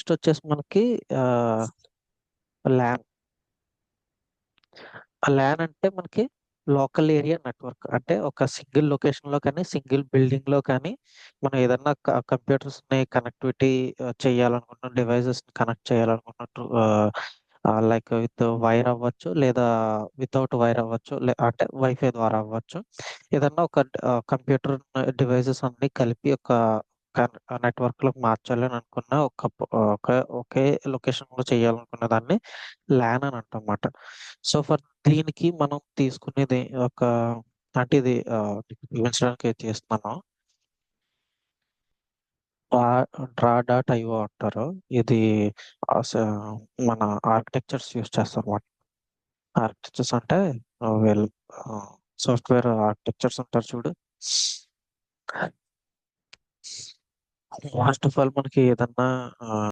Next వచ్చేసి మనకి ఆహ్, ల్యాన్. ఆ ల్యాన్ అంటే మనకి లోకల్ ఏరియా నెట్వర్క్. అంటే ఒక సింగిల్ లొకేషన్‌లో కానీ, సింగిల్ బిల్డింగ్‌లో కానీ మనం ఏదన్నా కంప్యూటర్స్‌ని కనెక్టివిటీ చేయాలనుకున్న డివైసెస్‌ని కనెక్ట్ చేయాలనుకున్నట్టు లైక్ విత్ వైర్ అవ్వచ్చు, లేదా వితౌట్ వైర్ అవ్వచ్చు. అంటే వైఫై ద్వారా అవ్వచ్చు. ఏదన్నా ఒక కంప్యూటర్ డివైసెస్ అన్నీ కలిపి ఒక నెట్వర్క్‌లోకి మార్చాలి అని అనుకున్న ఒకే లొకేషన్‌లో చేయాలనుకున్న దాన్ని ల్యాన్ అని అంటామన్నమాట. సో, దీనికి మనం తీసుకునేది అంటే ఇది మీకు చూపించడానికి చేస్తున్నాను. డ్రా డ్రా.io అంటారు. ఇది ఆహ్, స మన ఆర్కిటెక్చర్స్ యూజ్ చేస్తారన్నమాట. ఆర్కిటెక్చర్స్ అంటే వీళ్ళు ఆహ్, సాఫ్ట్‌వేర్ ఆర్కిటెక్చర్స్ ఉంటారు చూడు. ఫస్ట్ ఆఫ్ ఆల్ మనకి ఏదన్నా ఆహ్